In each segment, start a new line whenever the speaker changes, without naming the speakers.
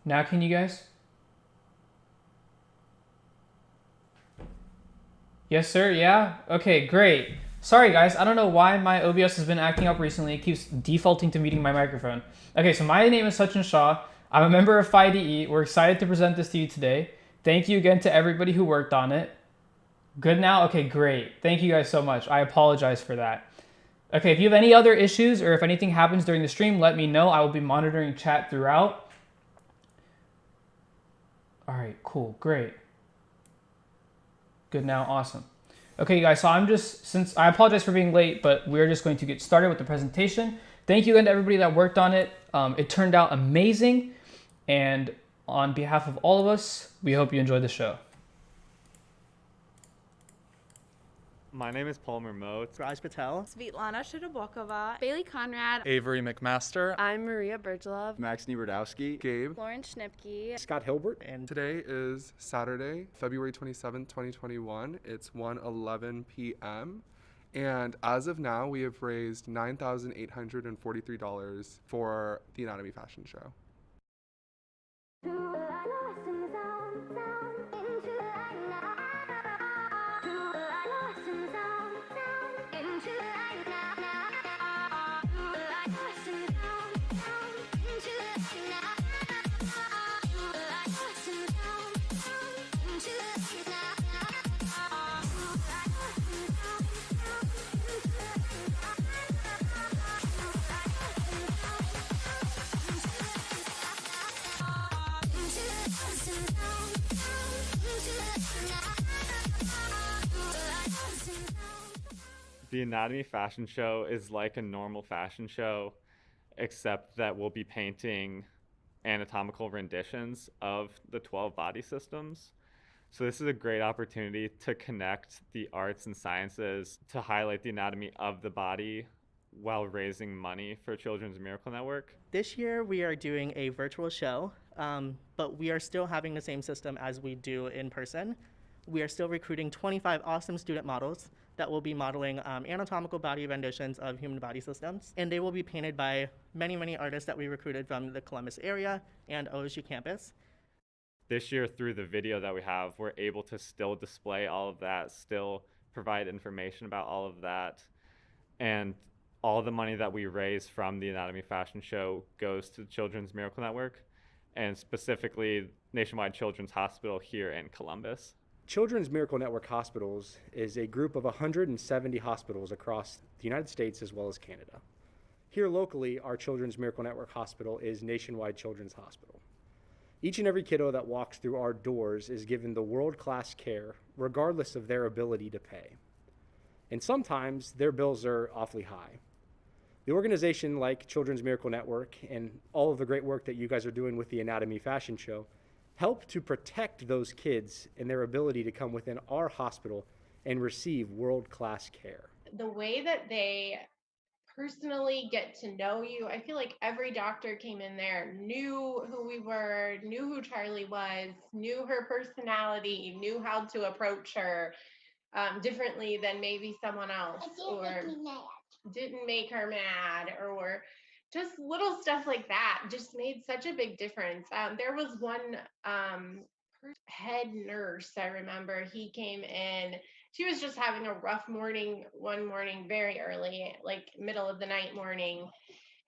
Now can you guys? Yes, sir. Yeah. Okay, great. Sorry, guys. I don't know why my OBS has been acting up recently. It keeps defaulting to muting my microphone. Okay, so my name is Sachin Shah. I'm a member of PhiDE. We're excited to present this to you today. Thank you again to everybody who worked on it. Good now? Okay, great. Thank you guys so much. I apologize for that. Okay, if you have any other issues or if anything happens during the stream, let me know. I will be monitoring chat throughout. All right, cool, great. Good now, awesome. Okay, guys, so since I apologize for being late, but we're just going to get started with the presentation. Thank you again to everybody that worked on it. It turned out amazing. And on behalf of all of us, we hope you enjoy the show.
My name is Paul Mermot.
Raj Patel.
Svetlana Shidobokova.
Bailey Conrad.
Avery McMaster.
I'm Maria Bergelov.
Max Niewerdowski.
Gabe.
Lauren Schnipke.
Scott Hilbert.
And
Today is Saturday, February 27th, 2021. It's 1:11 p.m. And as of now, we have raised $9,843 for the Anatomy Fashion Show.
The Anatomy Fashion Show is like a normal fashion show, except that we'll be painting anatomical renditions of the 12 body systems. So this is a great opportunity to connect the arts and sciences to highlight the anatomy of the body while raising money for Children's Miracle Network.
This year we are doing a virtual show, but we are still having the same system as we do in person. We are still recruiting 25 awesome student models that will be modeling anatomical body renditions of human body systems. And they will be painted by many, many artists that we recruited from the Columbus area and OSU campus.
This year, through the video that we have, we're able to still display all of that, still provide information about all of that. And all the money that we raise from the Anatomy Fashion Show goes to Children's Miracle Network, and specifically Nationwide Children's Hospital here in Columbus.
Children's Miracle Network Hospitals is a group of 170 hospitals across the United States as well as Canada. Here locally, our Children's Miracle Network Hospital is Nationwide Children's Hospital. Each and every kiddo that walks through our doors is given the world-class care, regardless of their ability to pay. And sometimes their bills are awfully high. The organization like Children's Miracle Network and all of the great work that you guys are doing with the Anatomy Fashion Show help to protect those kids and their ability to come within our hospital and receive world-class care.
The way that they personally get to know you, I feel like every doctor came in there, knew who we were, knew who Charlie was, knew her personality, knew how to approach her differently than maybe someone else, or didn't make her mad, or just little stuff like that just made such a big difference. There was one head nurse, I remember, he came in. She was just having a rough morning one morning, very early, like middle of the night morning.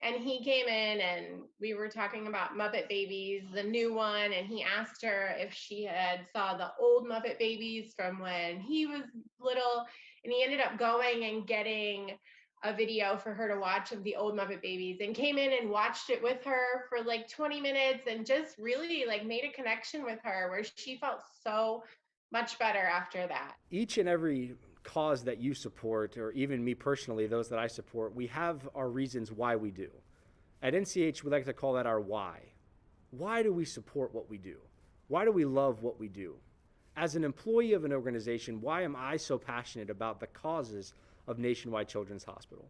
And he came in and we were talking about Muppet Babies, the new one. And he asked her if she had saw the old Muppet Babies from when he was little. And he ended up going and getting a video for her to watch of the old Muppet Babies, and came in and watched it with her for like 20 minutes and just really like made a connection with her where she felt so much better after that.
Each and every cause that you support, or even me personally, those that I support, we have our reasons why we do. At NCH, we like to call that our why. Why do we support what we do? Why do we love what we do? As an employee of an organization, why am I so passionate about the causes of Nationwide Children's Hospital?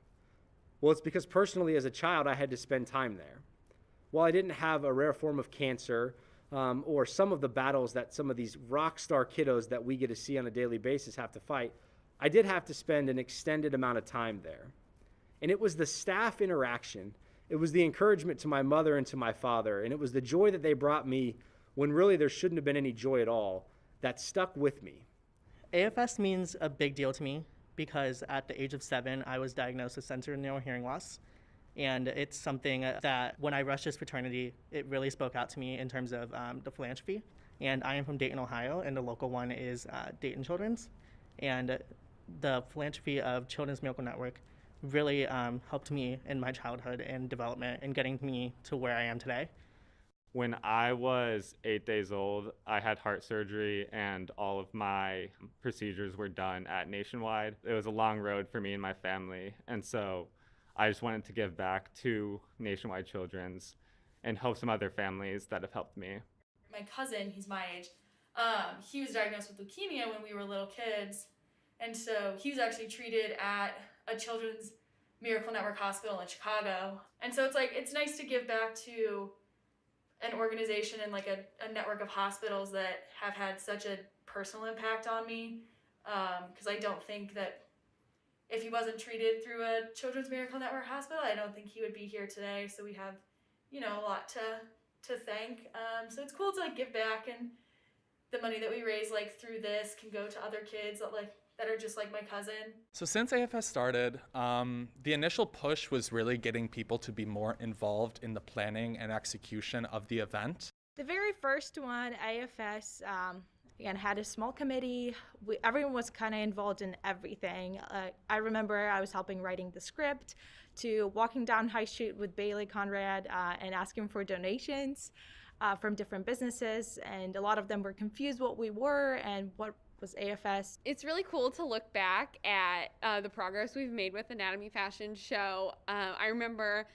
Well, it's because personally as a child, I had to spend time there. While I didn't have a rare form of cancer or some of the battles that some of these rock star kiddos that we get to see on a daily basis have to fight, I did have to spend an extended amount of time there. And it was the staff interaction It was the encouragement to my mother and to my father, and it was the joy that they brought me when really there shouldn't have been any joy at all that stuck with me.
AFS means a big deal to me because at the age of 7, I was diagnosed with sensory neural hearing loss. And it's something that when I rushed this fraternity, it really spoke out to me in terms of the philanthropy. And I am from Dayton, Ohio, and the local one is Dayton Children's. And the philanthropy of Children's Miracle Network really helped me in my childhood and development and getting me to where I am today.
When I was 8 days old, I had heart surgery and all of my procedures were done at Nationwide. It was a long road for me and my family, and so I just wanted to give back to Nationwide Children's and help some other families that have helped me.
My cousin, he's my age, he was diagnosed with leukemia when we were little kids, and so he was actually treated at a Children's Miracle Network hospital in Chicago. And so it's nice to give back to an organization and like a network of hospitals that have had such a personal impact on me, because I don't think that if he wasn't treated through a Children's Miracle Network hospital, I don't think he would be here today. So we have, a lot to thank. So it's cool to like give back, and the money that we raise like through this can go to other kids that are just like my cousin.
So since AFS started, the initial push was really getting people to be more involved in the planning and execution of the event.
The very first one, AFS, again, had a small committee. Everyone was kind of involved in everything. I remember I was helping writing the script, to walking down High Street with Bailey Conrad and asking for donations from different businesses. And a lot of them were confused what we were and what was AFS.
It's really cool to look back at the progress we've made with Anatomy Fashion Show. I remember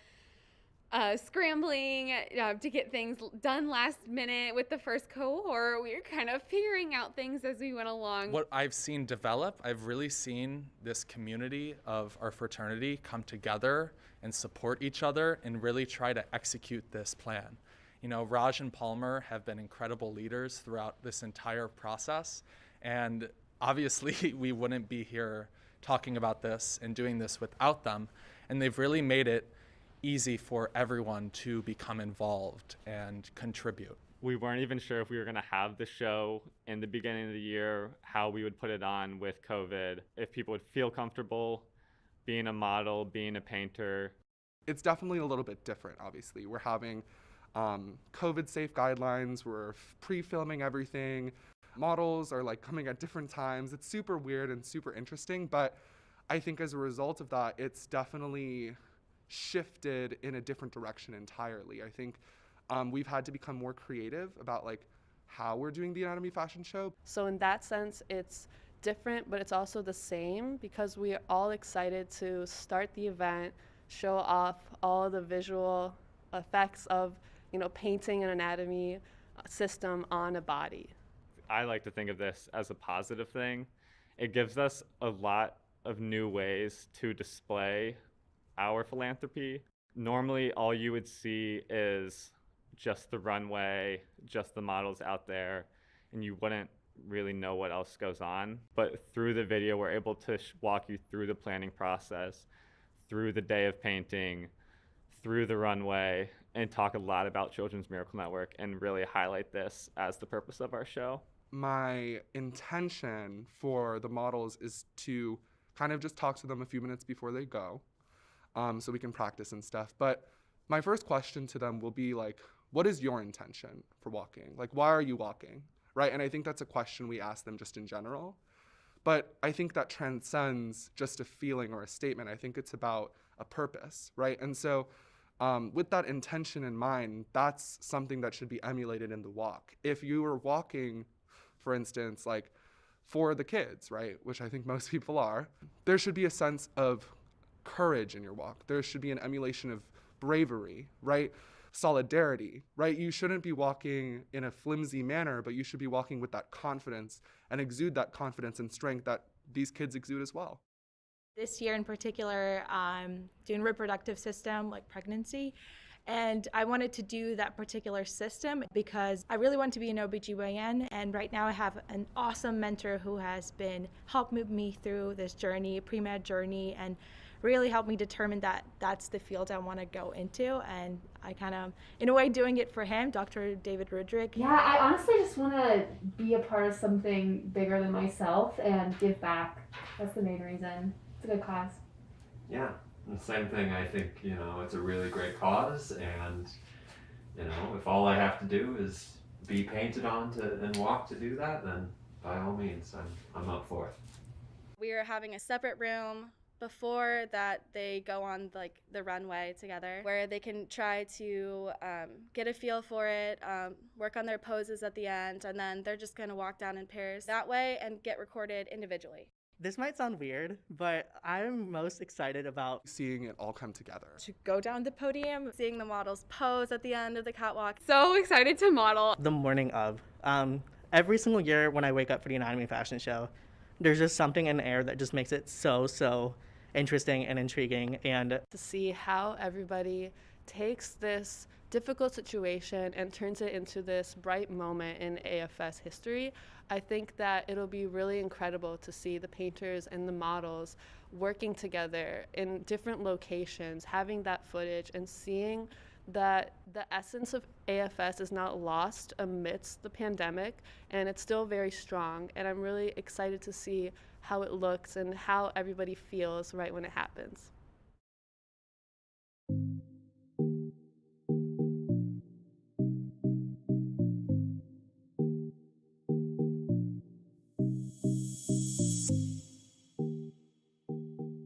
scrambling to get things done last minute with the first cohort. We were kind of figuring out things as we went along.
What I've seen develop, I've really seen this community of our fraternity come together and support each other and really try to execute this plan. Raj and Palmer have been incredible leaders throughout this entire process. And obviously we wouldn't be here talking about this and doing this without them. And they've really made it easy for everyone to become involved and contribute.
We weren't even sure if we were going to have the show in the beginning of the year, how we would put it on with COVID, if people would feel comfortable being a model, being a painter.
It's definitely a little bit different, obviously. We're having COVID-safe guidelines. We're pre-filming everything. Models are coming at different times. It's super weird and super interesting, but I think as a result of that, it's definitely shifted in a different direction entirely. I think we've had to become more creative about how we're doing the Anatomy Fashion Show.
So in that sense, it's different, but it's also the same because we are all excited to start the event, show off all the visual effects of, painting an anatomy system on a body.
I like to think of this as a positive thing. It gives us a lot of new ways to display our philanthropy. Normally, all you would see is just the runway, just the models out there, and you wouldn't really know what else goes on. But through the video, we're able to walk you through the planning process, through the day of painting, through the runway, and talk a lot about Children's Miracle Network and really highlight this as the purpose of our show.
My intention for the models is to kind of just talk to them a few minutes before they go, so we can practice and stuff. But my first question to them will be what is your intention for walking? Why are you walking, right? And I think that's a question we ask them just in general. But I think that transcends just a feeling or a statement. I think it's about a purpose, right? And so with that intention in mind, that's something that should be emulated in the walk. If you were walking, for instance, for the kids, right, which I think most people are, there should be a sense of courage in your walk. There should be an emulation of bravery, right? Solidarity, right? You shouldn't be walking in a flimsy manner, but you should be walking with that confidence and exude that confidence and strength that these kids exude as well.
This year in particular, doing reproductive system, pregnancy. And I wanted to do that particular system because I really want to be an OBGYN. And right now I have an awesome mentor who has been helping me through this journey, pre-med journey, and really helped me determine that that's the field I want to go into. And I kind of, in a way, doing it for him, Dr. David Rudrick.
Yeah, I honestly just want to be a part of something bigger than myself and give back. That's the main reason. It's a good cause.
Yeah, the same thing. I think, it's a really great cause, and, if all I have to do is be painted on and walk to do that, then by all means, I'm up for it.
We are having a separate room before that they go on the runway together, where they can try to get a feel for it, work on their poses at the end, and then they're just going to walk down in pairs that way and get recorded individually.
This might sound weird, but I'm most excited about
seeing it all come together.
To go down the podium,
seeing the models pose at the end of the catwalk. So excited to model.
The morning of. Every single year when I wake up for the Anatomy Fashion Show, there's just something in the air that just makes it so interesting and intriguing. And
to see how everybody takes this difficult situation and turns it into this bright moment in AFS history, I think that it'll be really incredible to see the painters and the models working together in different locations, having that footage and seeing that the essence of AFS is not lost amidst the pandemic, and it's still very strong. And I'm really excited to see how it looks and how everybody feels right when it happens.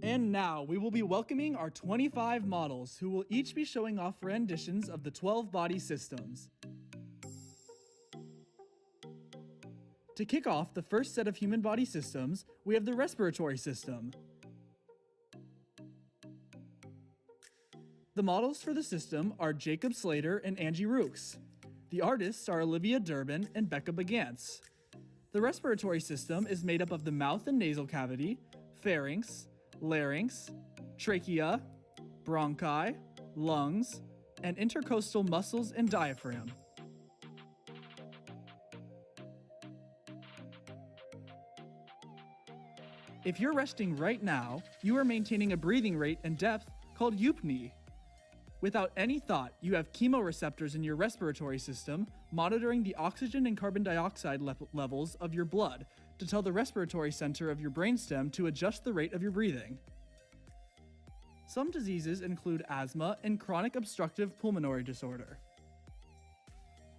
And now we will be welcoming our 25 models who will each be showing off renditions of the 12 body systems. To kick off the first set of human body systems, we have the respiratory system. The models for the system are Jacob Slater and Angie Rooks. The artists are Olivia Durbin and Becca Bagantz. The respiratory system is made up of the mouth and nasal cavity, pharynx, larynx, trachea, bronchi, lungs, and intercostal muscles and diaphragm. If you're resting right now, you are maintaining a breathing rate and depth called eupnea. Without any thought, you have chemoreceptors in your respiratory system monitoring the oxygen and carbon dioxide levels of your blood to tell the respiratory center of your brainstem to adjust the rate of your breathing. Some diseases include asthma and chronic obstructive pulmonary disorder.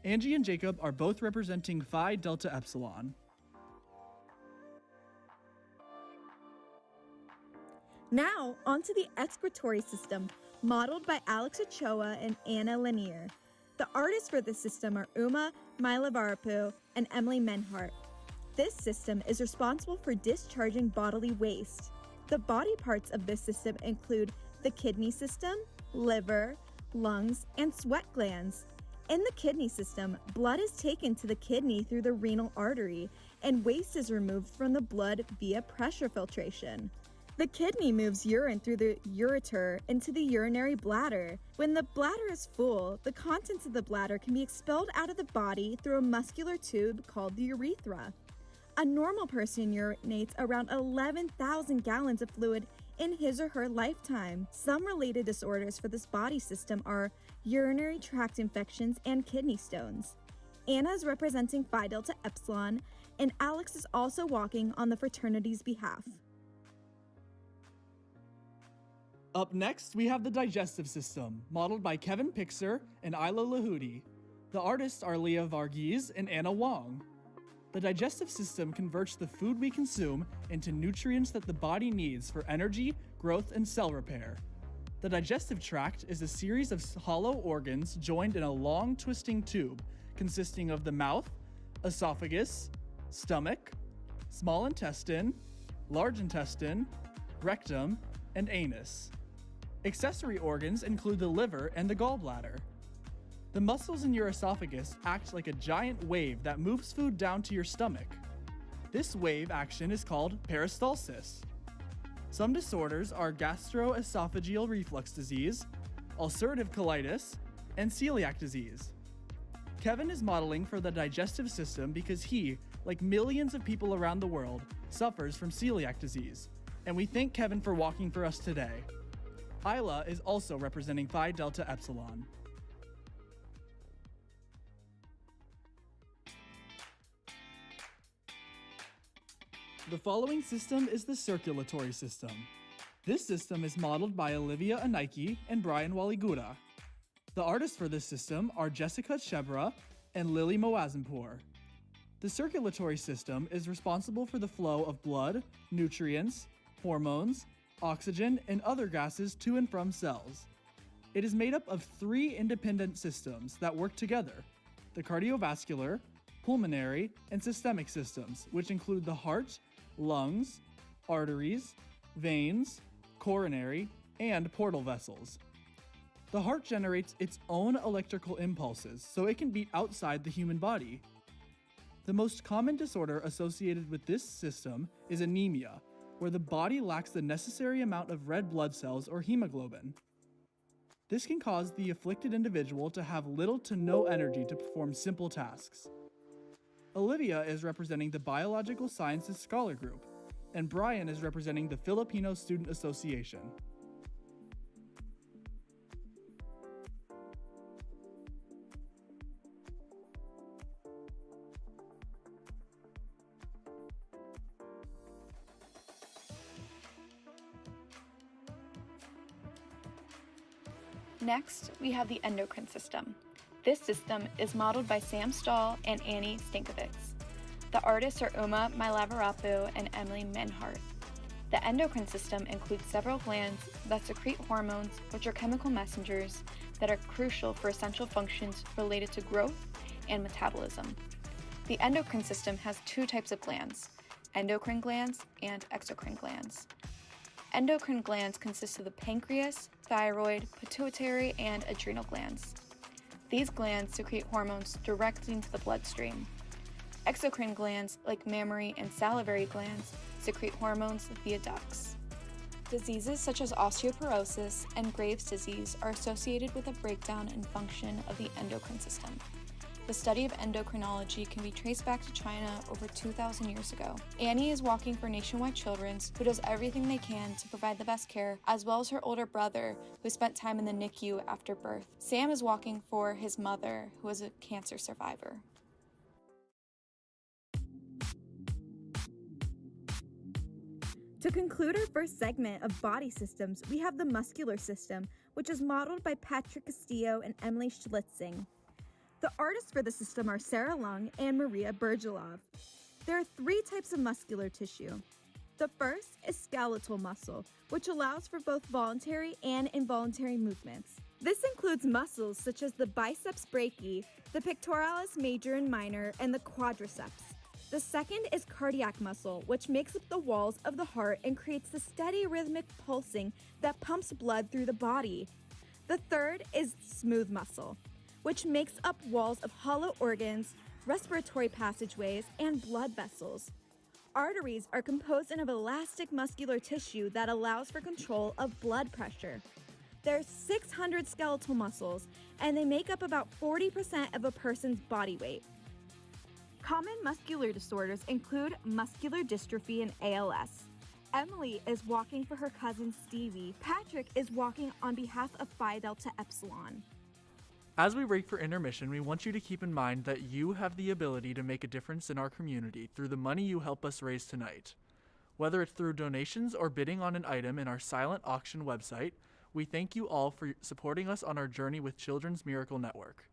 Angie and Jacob are both representing Phi Delta Epsilon.
Now, onto the excretory system, modeled by Alex Ochoa and Anna Lanier. The artists for this system are Uma Mailavarapu and Emily Menhart. This system is responsible for discharging bodily waste. The body parts of this system include the kidney system, liver, lungs, and sweat glands. In the kidney system, blood is taken to the kidney through the renal artery, and waste is removed from the blood via pressure filtration. The kidney moves urine through the ureter into the urinary bladder. When the bladder is full, the contents of the bladder can be expelled out of the body through a muscular tube called the urethra. A normal person urinates around 11,000 gallons of fluid in his or her lifetime. Some related disorders for this body system are urinary tract infections and kidney stones. Anna is representing Phi Delta Epsilon, and Alex is also walking on the fraternity's behalf.
Up next, we have the digestive system, modeled by Kevin Pixer and Ilo Lahudi. The artists are Leah Varghese and Anna Wong. The digestive system converts the food we consume into nutrients that the body needs for energy, growth, and cell repair. The digestive tract is a series of hollow organs joined in a long twisting tube consisting of the mouth, esophagus, stomach, small intestine, large intestine, rectum, and anus. Accessory organs include the liver and the gallbladder. The muscles in your esophagus act like a giant wave that moves food down to your stomach. This wave action is called peristalsis. Some disorders are gastroesophageal reflux disease, ulcerative colitis, and celiac disease. Kevin is modeling for the digestive system because he, like millions of people around the world, suffers from celiac disease. And we thank Kevin for walking for us today. Isla is also representing Phi Delta Epsilon. The following system is the circulatory system. This system is modeled by Olivia Anaiki and Brian Waligura. The artists for this system are Jessica Shebra and Lily Moazenpour. The circulatory system is responsible for the flow of blood, nutrients, hormones, oxygen, and other gases to and from cells. It is made up of 3 independent systems that work together: the cardiovascular, pulmonary, and systemic systems, which include the heart, lungs, arteries, veins, coronary, and portal vessels. The heart generates its own electrical impulses, so it can beat outside the human body. The most common disorder associated with this system is anemia, where the body lacks the necessary amount of red blood cells or hemoglobin. This can cause the afflicted individual to have little to no energy to perform simple tasks. Olivia is representing the Biological Sciences Scholar Group, and Brian is representing the Filipino Student Association.
Next, we have the endocrine system. This system is modeled by Sam Stahl and Annie Stankovitz. The artists are Uma Mailavarapu and Emily Menhart. The endocrine system includes several glands that secrete hormones, which are chemical messengers that are crucial for essential functions related to growth and metabolism. The endocrine system has 2 types of glands: endocrine glands and exocrine glands. Endocrine glands consist of the pancreas, thyroid, pituitary, and adrenal glands. These glands secrete hormones directly into the bloodstream. Exocrine glands, like mammary and salivary glands, secrete hormones via ducts. Diseases such as osteoporosis and Graves' disease are associated with a breakdown in function of the endocrine system. The study of endocrinology can be traced back to China over 2,000 years ago. Annie is walking for Nationwide Children's, who does everything they can to provide the best care, as well as her older brother, who spent time in the NICU after birth. Sam is walking for his mother, who is a cancer survivor.
To conclude our first segment of body systems, we have the muscular system, which is modeled by Patrick Castillo and Emily Schlitzing. The artists for the system are Sarah Lung and Maria Bergilov. There are 3 types of muscular tissue. The first is skeletal muscle, which allows for both voluntary and involuntary movements. This includes muscles such as the biceps brachii, the pectoralis major and minor, and the quadriceps. The second is cardiac muscle, which makes up the walls of the heart and creates the steady rhythmic pulsing that pumps blood through the body. The third is smooth muscle, which makes up walls of hollow organs, respiratory passageways, and blood vessels. Arteries are composed of elastic muscular tissue that allows for control of blood pressure. There are 600 skeletal muscles, and they make up about 40% of a person's body weight. Common muscular disorders include muscular dystrophy and ALS. Emily is walking for her cousin Stevie. Patrick is walking on behalf of Phi Delta Epsilon.
As we break for intermission, we want you to keep in mind that you have the ability to make a difference in our community through the money you help us raise tonight. Whether it's through donations or bidding on an item in our silent auction website, we thank you all for supporting us on our journey with Children's Miracle Network.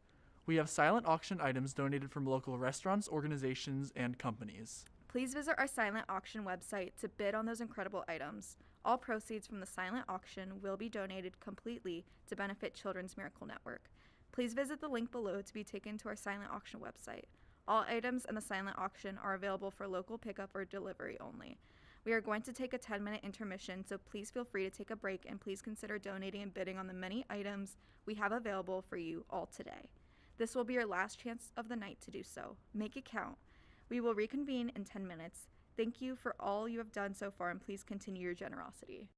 We have silent auction items donated from local restaurants, organizations, and companies.
Please visit our silent auction website to bid on those incredible items. All proceeds from the silent auction will be donated completely to benefit Children's Miracle Network. Please visit the link below to be taken to our silent auction website. All items in the silent auction are available for local pickup or delivery only. We are going to take a 10-minute intermission, so please feel free to take a break and please consider donating and bidding on the many items we have available for you all today. This will be your last chance of the night to do so. Make it count. We will reconvene in 10 minutes. Thank you for all you have done so far, and please continue your generosity.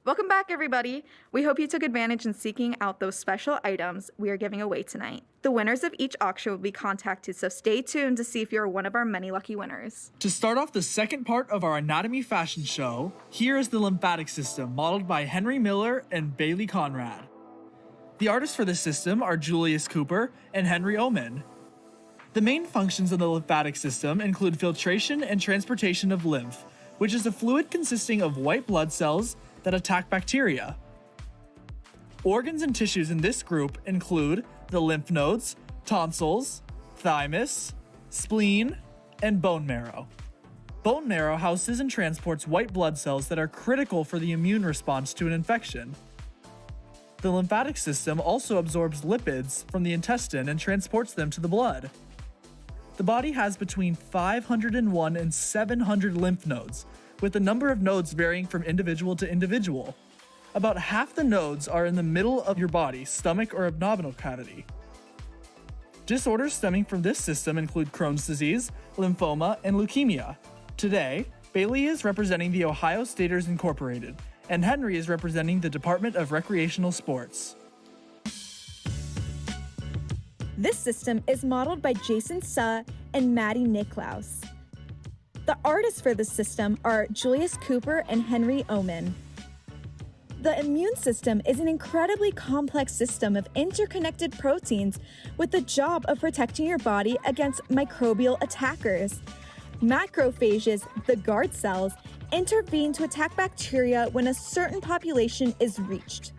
Welcome back, everybody. We hope you took advantage in seeking out those special items we are giving away tonight. The winners of each auction will be contacted, so stay tuned to see if you're one of our many lucky winners.
To start off the second part of our anatomy fashion show, here is the lymphatic system modeled by Henry Miller and Bailey Conrad. The artists for this system are Julius Cooper and Henry Oman. The main functions of the lymphatic system include filtration and transportation of lymph, which is a fluid consisting of white blood cells that attack bacteria. Organs and tissues in this group include the lymph nodes, tonsils, thymus, spleen, and bone marrow. Bone marrow houses and transports white blood cells that are critical for the immune response to an infection. The lymphatic system also absorbs lipids from the intestine and transports them to the blood. The body has between 501 and 700 lymph nodes, with the number of nodes varying from individual to individual. About half the nodes are in the middle of your body, stomach or abdominal cavity. Disorders stemming from this system include Crohn's disease, lymphoma, and leukemia. Today, Bailey is representing the Ohio Staters Incorporated, and Henry is representing the Department of Recreational Sports.
This system is modeled by Jason Suh and Maddie Niklaus. The artists for this system are Julius Cooper and Henry Oman. The immune system is an incredibly complex system of interconnected proteins with the job of protecting your body against microbial attackers. Macrophages, the guard cells, intervene to attack bacteria when a certain population is reached.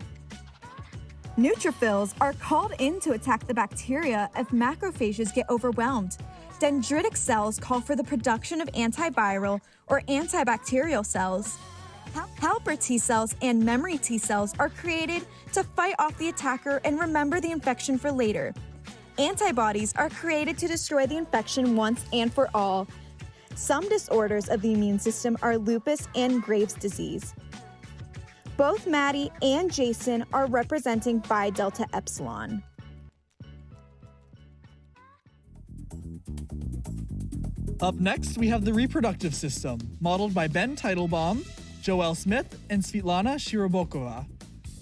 Neutrophils are called in to attack the bacteria if macrophages get overwhelmed. Dendritic cells call for the production of antiviral or antibacterial cells. Helper T cells and memory T cells are created to fight off the attacker and remember the infection for later. Antibodies are created to destroy the infection once and for all. Some disorders of the immune system are lupus and Graves' disease. Both Maddie and Jason are representing Phi Delta Epsilon.
Up next, we have the reproductive system, modeled by Ben Teitelbaum, Joelle Smith, and Svetlana Shirobokova.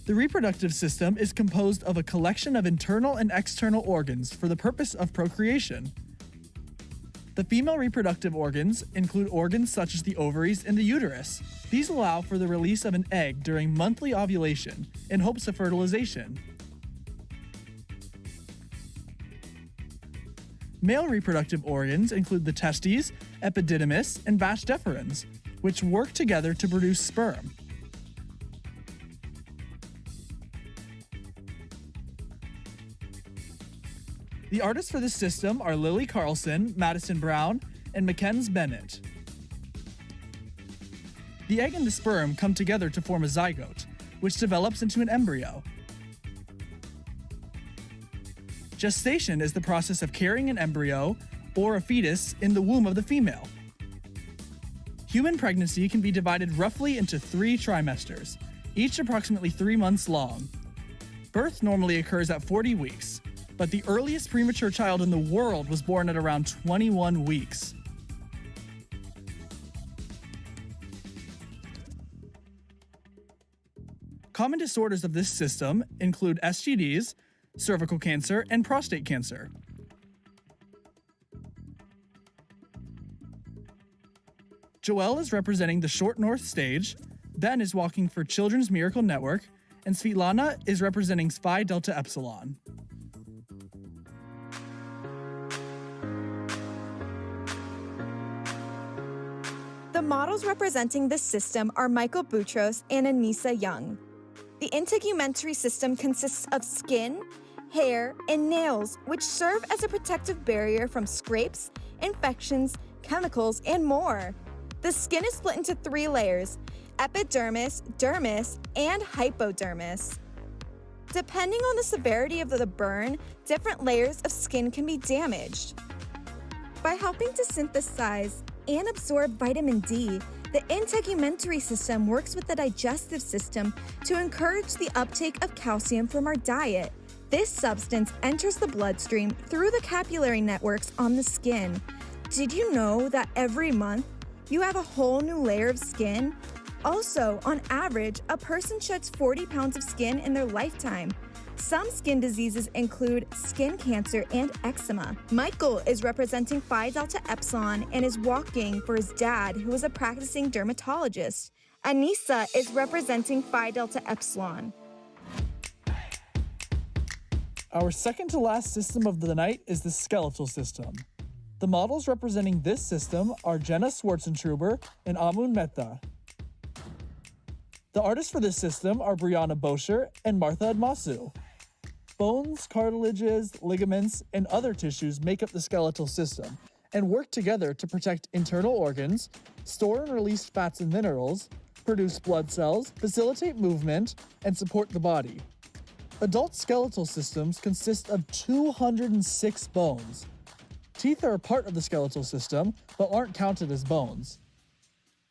The reproductive system is composed of a collection of internal and external organs for the purpose of procreation. The female reproductive organs include organs such as the ovaries and the uterus. These allow for the release of an egg during monthly ovulation in hopes of fertilization. Male reproductive organs include the testes, epididymis, and vas deferens, which work together to produce sperm. The artists for this system are Lily Carlson, Madison Brown, and Mackenzie Bennett. The egg and the sperm come together to form a zygote, which develops into an embryo. Gestation is the process of carrying an embryo or a fetus in the womb of the female. Human pregnancy can be divided roughly into 3 trimesters, each approximately 3 months long. Birth normally occurs at 40 weeks, but the earliest premature child in the world was born at around 21 weeks. Common disorders of this system include STDs, cervical cancer, and prostate cancer. Joelle is representing the Short North Stage, Ben is walking for Children's Miracle Network, and Svetlana is representing Phi Delta Epsilon.
The models representing this system are Michael Boutros and Anissa Young. The integumentary system consists of skin, hair, and nails, which serve as a protective barrier from scrapes, infections, chemicals, and more. The skin is split into 3 layers: epidermis, dermis, and hypodermis. Depending on the severity of the burn, different layers of skin can be damaged. By helping to synthesize and absorb vitamin D, the integumentary system works with the digestive system to encourage the uptake of calcium from our diet. This substance enters the bloodstream through the capillary networks on the skin. Did you know that every month you have a whole new layer of skin? Also, on average, a person sheds 40 pounds of skin in their lifetime. Some skin diseases include skin cancer and eczema. Michael is representing Phi Delta Epsilon and is walking for his dad, who is a practicing dermatologist. Anissa is representing Phi Delta Epsilon.
Our second to last system of the night is the skeletal system. The models representing this system are Jenna Schwarzentruber and Amun Mehta. The artists for this system are Brianna Boscher and Martha Admasu. Bones, cartilages, ligaments, and other tissues make up the skeletal system and work together to protect internal organs, store and release fats and minerals, produce blood cells, facilitate movement, and support the body. Adult skeletal systems consist of 206 bones. Teeth are a part of the skeletal system, but aren't counted as bones.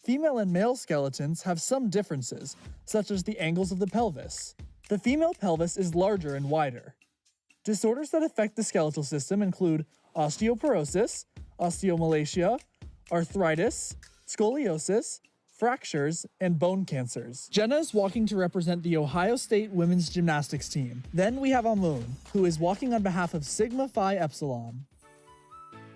Female and male skeletons have some differences, such as the angles of the pelvis. The female pelvis is larger and wider. Disorders that affect the skeletal system include osteoporosis, osteomalacia, arthritis, scoliosis, fractures, and bone cancers. Jenna is walking to represent the Ohio State women's gymnastics team. Then we have Amun, who is walking on behalf of Sigma Phi Epsilon.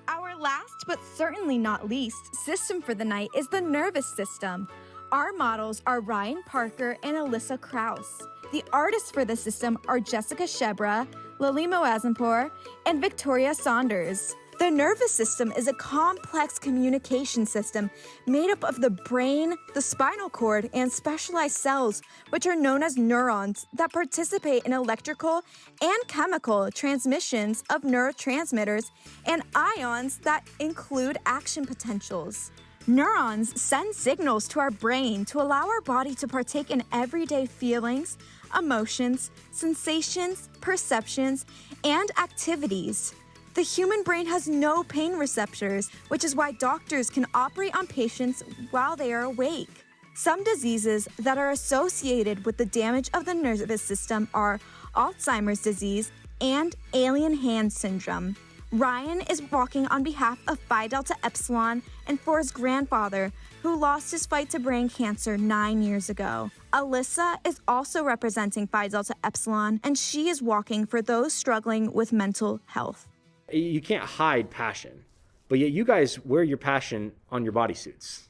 Our last but certainly not least system for the night is the nervous system. Our models are Ryan Parker and Alyssa Krause. The artists for the system are Jessica Shebra, Lily Moazenpour, and Victoria Saunders. The nervous system is a complex communication system made up of the brain, the spinal cord, and specialized cells, which are known as neurons, that participate in electrical and chemical transmissions of neurotransmitters and ions that include action potentials. Neurons send signals to our brain to allow our body to partake in everyday feelings, emotions, sensations, perceptions, and activities. The human brain has no pain receptors, which is why doctors can operate on patients while they are awake. Some diseases that are associated with the damage of the nervous system are Alzheimer's disease and alien hand syndrome. Ryan is walking on behalf of Phi Delta Epsilon and for his grandfather, who lost his fight to brain cancer 9 years ago. Alyssa is also representing Phi Delta Epsilon, and she is walking for those struggling with mental health.
You can't hide passion, but yet you guys wear your passion on your bodysuits.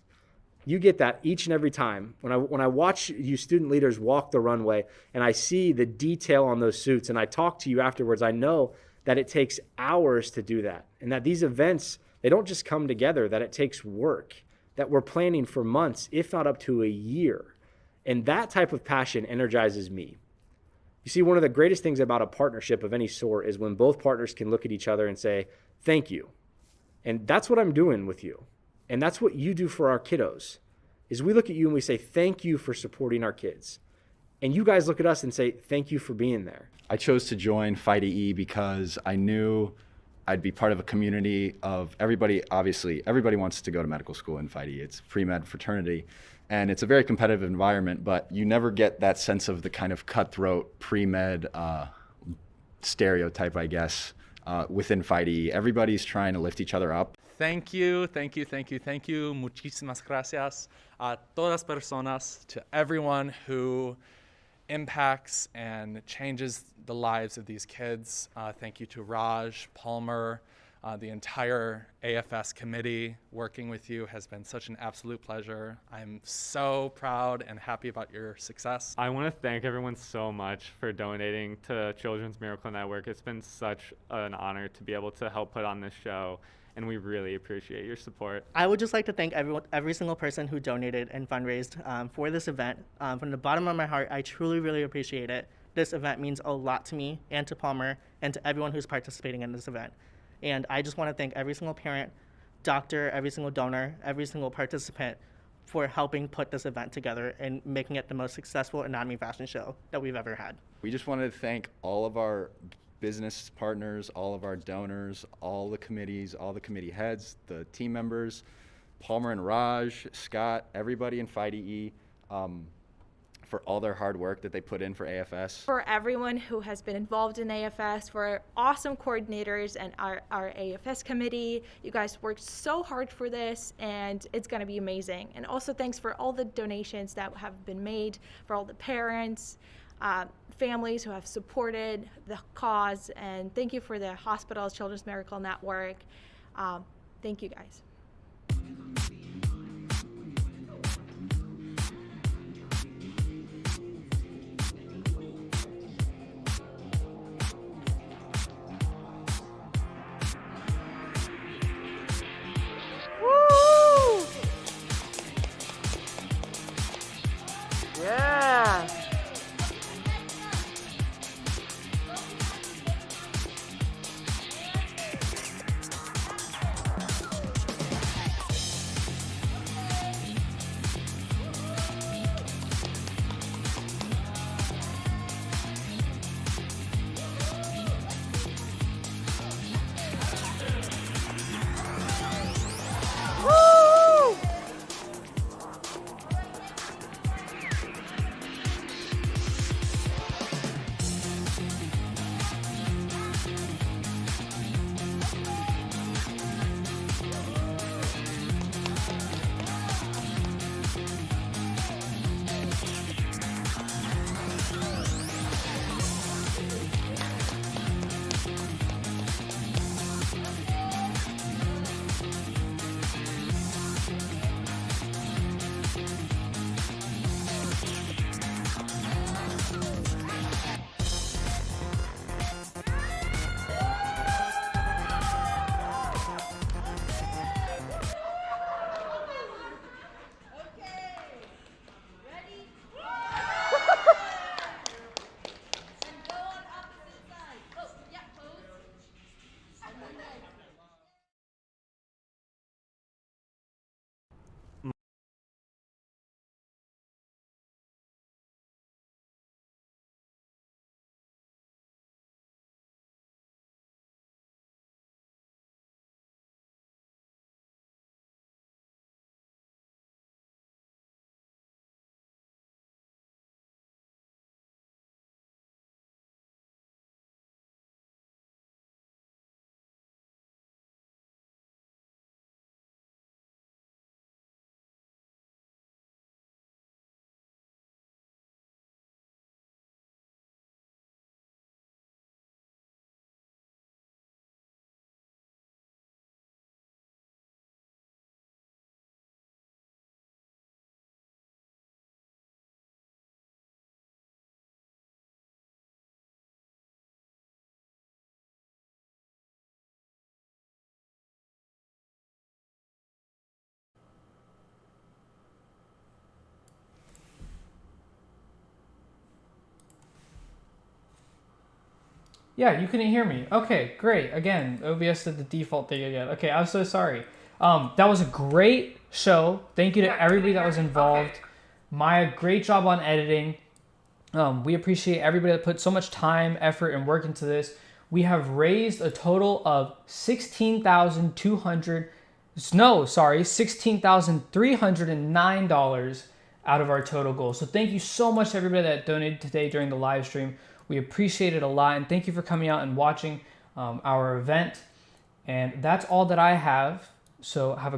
You get that each and every time. When I watch you student leaders walk the runway and I see the detail on those suits and I talk to you afterwards, I know that it takes hours to do that, and that these events, they don't just come together, that it takes work, that we're planning for months, if not up to a year. And that type of passion energizes me. You see, one of the greatest things about a partnership of any sort is when both partners can look at each other and say, thank you. And that's what I'm doing with you. And that's what you do for our kiddos, is we look at you and we say, thank you for supporting our kids. And you guys look at us and say, thank you for being there.
I chose to join PhiDE because I knew I'd be part of a community of everybody. Obviously, everybody wants to go to medical school in PhiDE. It's pre-med fraternity. And it's a very competitive environment, but you never get that sense of the kind of cutthroat pre-med stereotype, I guess, within PhiDE. Everybody's trying to lift each other up.
Thank you, thank you, thank you, thank you. Muchísimas gracias a todas personas, to everyone who impacts and changes the lives of these kids. Thank you to Raj, Palmer, the entire AFS committee. Working with you has been such an absolute pleasure. I'm so proud and happy about your success.
I want to thank everyone so much for donating to Children's Miracle Network. It's been such an honor to be able to help put on this show, and we really appreciate your support.
I would just like to thank every single person who donated and fundraised for this event. From the bottom of my heart, I truly, really appreciate it. This event means a lot to me and to Palmer and to everyone who's participating in this event. And I just want to thank every single parent, doctor, every single donor, every single participant for helping put this event together and making it the most successful anatomy fashion show that we've ever had.
We just wanted to thank all of our business partners, all of our donors, all the committees, all the committee heads, the team members, Palmer and Raj, Scott, everybody in PhiDE, for all their hard work that they put in for AFS.
For everyone who has been involved in AFS, for our awesome coordinators and our AFS committee. You guys worked so hard for this, and it's going to be amazing. And also thanks for all the donations that have been made, for all the parents, families who have supported the cause, and thank you for the hospitals, Children's Miracle Network. Thank you guys.
Woo! Yeah. Woo!
Yeah, you couldn't hear me. Okay, great. Again, OBS did the default thing again. Okay, I'm so sorry. That was a great show. Thank you to everybody that was involved.
Okay.
Maya, great job on editing. We appreciate everybody that put so much time, effort, and work into this. We have raised a total of $16,309 out of our total goal. So thank you so much to everybody that donated today during the live stream. We appreciate it a lot, and thank you for coming out and watching our event. And that's all that I have. So have a